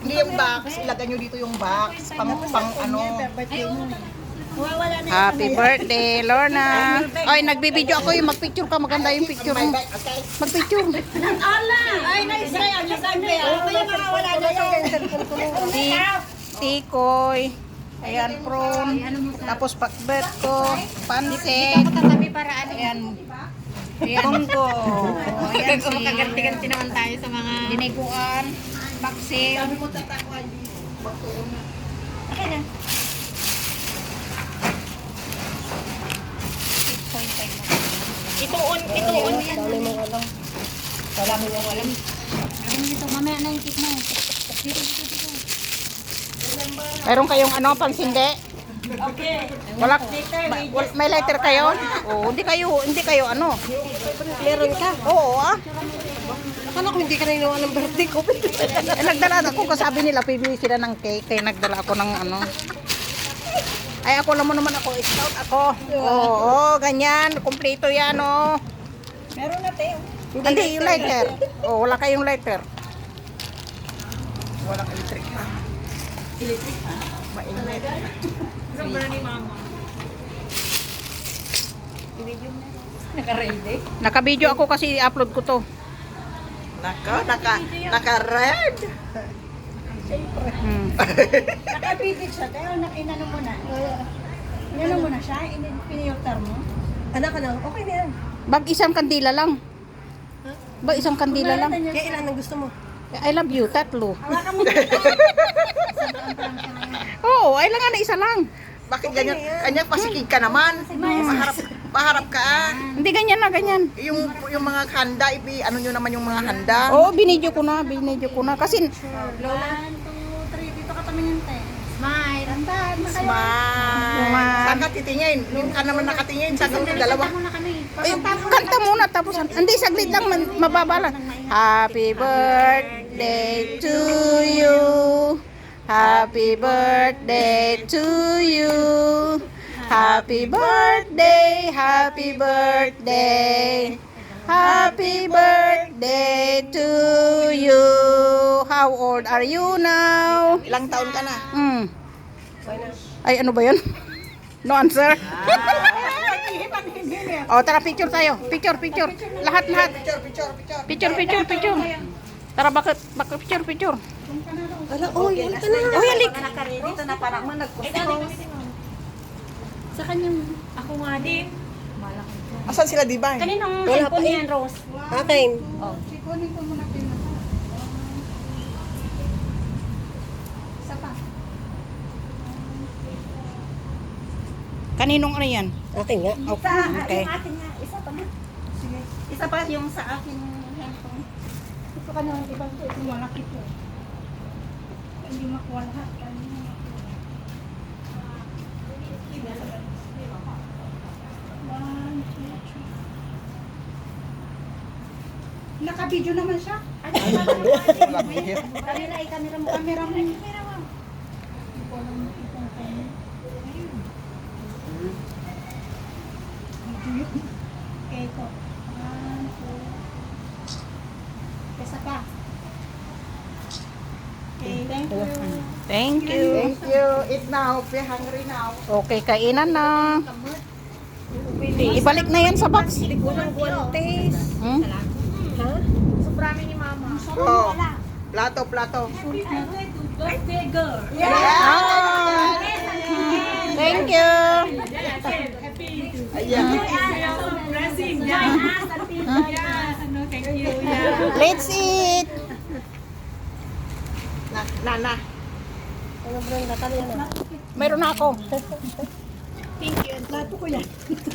Hindi yung box, ilagay nyo dito yung box. Pang ano. Happy birthday, Lorna. Ay, nagbibideo ako yung magpicture ka. Maganda yung picture mo. Magpicture. Ay, nice kaya. Ano yung mga wala na yun? Tikoy. Ayan, prawn. Tapos pakbet ko. Pansit. Ayan. Ayan. Munggo. Ayan si... Makaganti-ganti naman tayo sa mga... Diniguan. Baksil. Okay na. Ituon yan. Wala mo yung alam. Dito, mamaya na yung cake mo. Meron kayong ano, pansinde? Okay. Wala, may lighter kayo? Oo, hindi kayo ano? Meron ka? Oo ah. Akala ko hindi ka na inawa ng birthday ko. Nagdala ako kasi sabi nila pibili sila ng cake kaya nagdala ako ng ano. Ay ako lang mo naman ako, scout ako. Oo, ganyan, kumpleto yan oh. Meron na tayo. Hindi yung lighter. Oh, wala kayong lighter. Walang electric pa. Electric pa? Mainit. Sobrang ni mama. I-video mo na. Naka-ready? Naka-video ako kasi i-upload ko to. Naka-red. Naka-video siya. Kaya inano mo na. Inano mo na siya? Piniyutar mo? Anak, okay na yan. Bag isang kandila lang. Ba isang kandila lang. Kaya ilan ang gusto mo? I love you, tatlo. Hawakan mo. Oo, ay lang nga na isa lang. Bakit ganyan? Kanya pasikig ka naman. Maharap ka ah. Hindi ganyan na, ganyan. Yung mga handa, ano nyo naman yung mga handa. Oo, binidyo ko na. Kasi, 1, 2, 3. Dito ka tumingin tayo. Smile. Tandaan na kayo. Smile. Saan ka titingin? Yung ka naman nakatingin. Saan ka dalawa? Kanta muna kami. ay, kanta muna tapos, hindi, saglit lang, mababala. Happy birthday to you. Happy birthday to you. Happy birthday, happy birthday. Happy birthday to you. How old are you now? Ilang taon ka na? Ay, ano ba yun? No answer? O, tara, picture tayo. Picture. Lahat. Picture. Tara, bakit picture. Ala, oy, ito na. Uy, alik. Dito na parang nag-post. Sa kanyang, ako nga din. Asan sila, di ba? Kaninong cellphone yan, Rose? Akin. Oh. Isa pa. Kaninong ano yan? Akin nga. Okay. Yung akin nga, isa pa na. Sige. Isa pa yung sa akin handphone. Ito ka na, ibang ito, yung malaki po. Hindi makuha lahat. Naka-video naman siya. Camera mo. Okay, ito. 1, 2. Isa pa. Okay, thank you. Thank you. Thank you. Eat now. We're hungry now. Okay, kainan na. Ibalik na yan sa box. Walang guantes. Hmm? Ha? Sobrami ni mama. Oh. Plato. Birthday girl. Ah, thank you. Ayan. Let's eat. Na. Ano Brenda, kano yan ah? Mayroon na ako. Plato ko yan.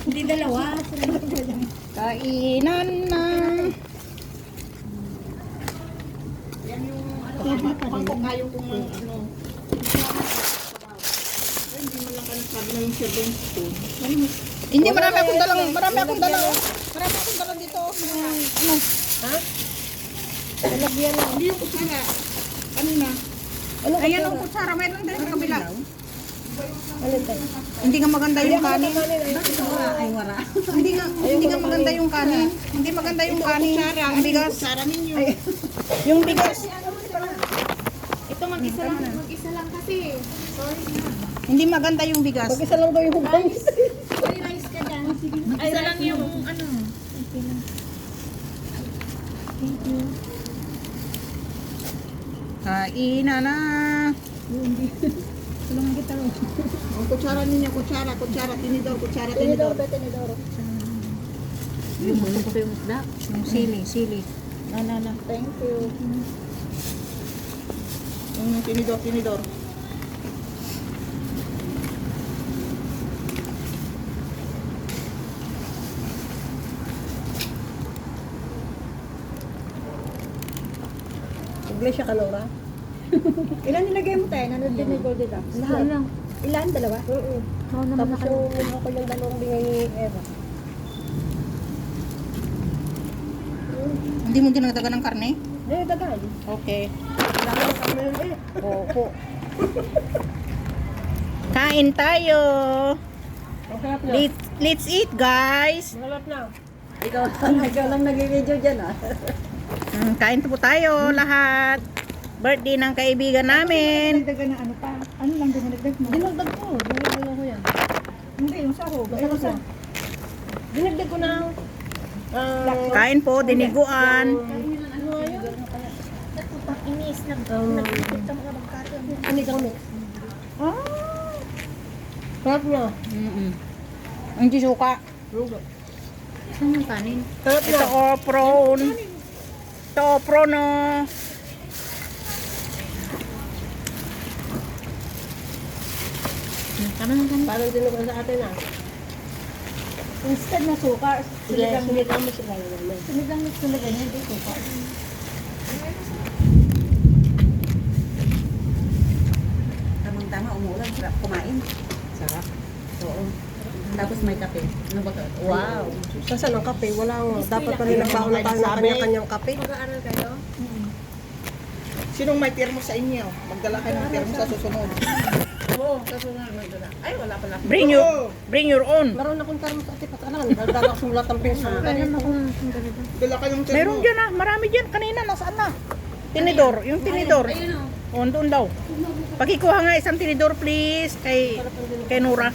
Hindi dalawa. Kainan na. Mangkok kayo kung ano. Hindi mo lang sabi na yung serving spoon. Hindi, marami akong dalang. Marami akong dalang dito. Ano? Ha? Talagyan lang. Hindi yung kutsara. Kanina. Ayan ang kutsara. Mayroon din sa kabila. Alin tayo? Hindi nga maganda yung kanin. Ay, wala. Hindi nga maganda yung kanin. Hindi maganda yung kanin. Ang bigas. Kutsara ninyo. Yung bigas. Ito nga Mag-isa lang kasi. Sorry na. Hindi maganda yung bigas. Mag-isa lang daw yung hubang. May rice ka dyan. Isa lang yung ano. Kainan na. Ang kutsara ninyo, kutsara, tinidor, tinidor. Yung sili. Na. Thank you. Tinidor. Iglesia ka, Laura? Ilan nilagay mo tayo? Nanood din ni Goldie Dax? Lahat lang. Ilan? Dalawa? Oo. Tapos yung ako yung dalawang bingay ni Eva. Hindi mo dinagdagan ng karne? Eh, dagan. Okay. Dami ng kami yun eh. Opo. Kain tayo. Ang sarap na. Let's eat, guys. Malap na. Ikaw lang nag-video dyan ah. Kain po tayo lahat. Birthday ng kaibigan namin. Dagdagan na ano pa? Ano lang dinagdag mo? Dinagdag ko. Dinagdag ko yan. Hindi, yung sahog. Basta. Dinagdag ko ng Kain po, diniguan. ano nga yun? Inis na. Nagkikita mga magkaroon. Ano yung mix? Ah! Sarap na. Ang suka. Saan yung kanin? Sarap na. Ito opron. Ito opron, no. Tama ng kanin. Parang dinugan sa atin ah. Instead na suka, Sinigang mo sila naman. sinigang mix na ganyan, hindi suka. Tamang-tama, umuulan, sarap kumain. Sarap. Oo. Tapos may kape. Ano ba? Wow. Saan ang kape? Wala nga. Dapat pa rin nagbaon na tayo ng kanya-kanyang kape. Mag-aaral kayo? Sinong may termo sa inyo? Magdala kayo ng termo sa susunod. Oo. Ay, wala pala. Bring your own. Meron akong tarong sa ati patalan. Dala ko sulat ang pinsan. Dala kayo ng termo. Meron dyan ah. Marami dyan. Kanina, nasaan na? Tinidor. Yung tinidor. Ayun o. O, doon daw. Pakikuha nga isang tinidor, please. Kay Nora.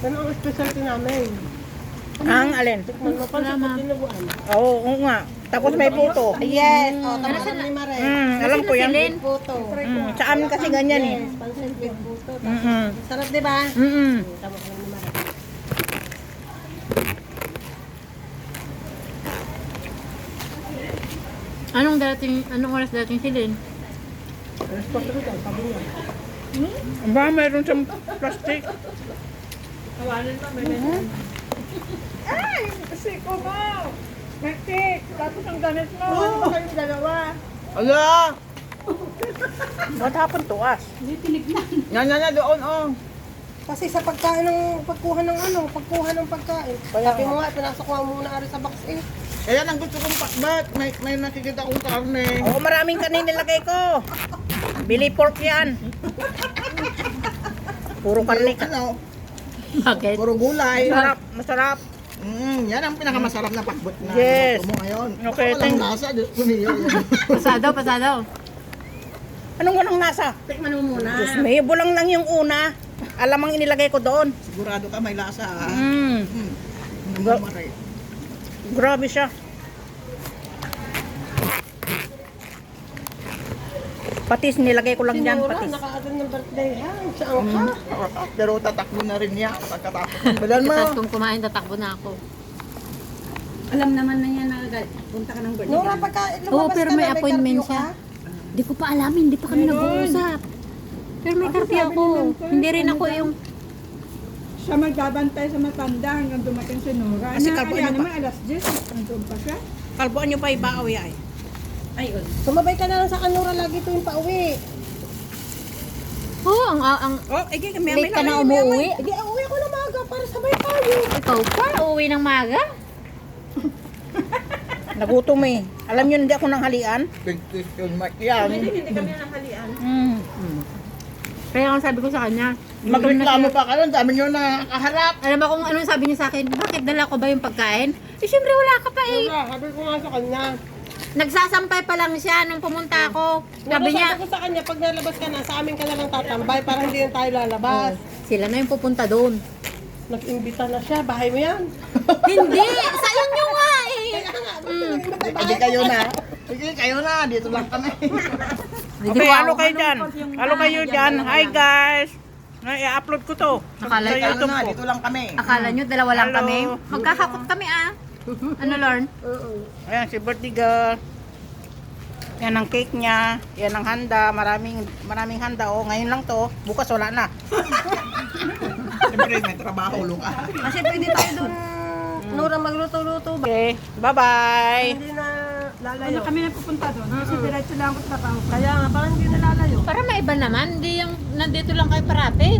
Ano ang specialty namin? Ang alin? Mapansin mo dinuguan. Oo nga. Tapos may puto. Yes! O, Ano sa ni Mare. Alam ko yan. Puto. Sa amin kasi ganyan eh. Pansin with buto. Sarap, di ba? Tama ka lang ni Mara. Anong oras dating si Lynn? Alas 4 ito, sabi niya. Ba, meron siyang plastic. Ay! Kasi ko ba? May cake! Tapos ang ganit mo! Ano kayong dalawa? Ala! What happened to us? Yan, doon, oh. Kasi sa pagkain ng pagkuha ng pagkain. Sabi mo nga, pinasok ko muna ari sa box eh. Ayan ang gusto kong pakbat. May nakikita kong karne. Oo, maraming kanin nilagay ko. Bili pork yan. Puro karne ka. Ano? Bakit? Puro gulay. Masarap. Yan ang pinakamasarap na pakbot na Yes. luto mo ngayon. Okay, Walang thank- lasa, Diyos ko niyo. Pasadaw. Anong walang nasa? Tikman mo muna. Diyos may bulang lang yung una. Alam ang inilagay ko doon. Sigurado ka may lasa, ha? Gra- grabe siya. Patis, nilagay ko lang dyan. Sinura, Patis. naka-attend ng birthday ha. Saan ka? Pero tatakbo na rin niya pagkatapos. Balan mo. Tapos kung kumain, tatakbo na ako. Alam naman na yan na punta ka ng birthday. Nora, pagka lumabas Oo, pero ka may na, appointment curfew siya. ka? Hindi ko pa alam, hindi pa kami nag-uusap. Pero may curfew ako. Hindi rin ako yung... Siya magbabantay sa matanda hanggang dumating si Nora. Kasi Na kalbo kaya niya pa. naman alas 10, nandun pa siya. Kalbuan nyo pa ibaaw ay. Ayun. Sumabay ka na lang sa kanura lagi tuwing pauwi. Oo, ang Oh, igi, may late ka na umuwi. Hindi, uuwi ako na maaga para sabay tayo. Ikaw pa, uuwi ng maga. Nagutom eh. Alam nyo, hindi ako nanghalian. Big question mark yan. Hindi kami nanghalian. Kaya ang sabi ko sa kanya, Magreklamo pa kayo, dami nyo na nakaharap. alam mo kung anong sabi niya sa akin, bakit dala ko ba yung pagkain? Eh, syempre wala ka pa eh. Nora, sabi ko nga sa kanya, Nagsasampay pa lang siya nung pumunta ako. Sabi niya, Sabi ko sa kanya, pag nalabas ka na, sa amin ka na lang tatambay para hindi na tayo lalabas. sila na yung pupunta doon. Nag-imbita na siya, bahay mo yan. Hindi! Sa inyo nga eh! Hindi kayo na. Sige, kayo na. Dito lang kami. Okay, halo kayo dyan. Halo kayo dyan. Hi guys. I-upload ko to. Akala Sa kayo YouTube ko. Dito lang kami. Akala nyo, dalawa lang Hello. kami. Magkakakot kami ah. Ano, Lorne? Ayan, si birthday girl. Yan ang cake niya. Yan ang handa. Maraming handa. Oh, ngayon lang to. Bukas wala na. Siyempre, may trabaho, Luka. Kasi pwede tayo doon, Nora, magluto-luto. Okay, bye-bye. Hindi na Ano lalayo. kami na pupunta doon? Kasi diretso lang ako trabaho. Kaya nga, parang hindi na lalayo. Para maiba naman, hindi yung nandito lang kayo parati.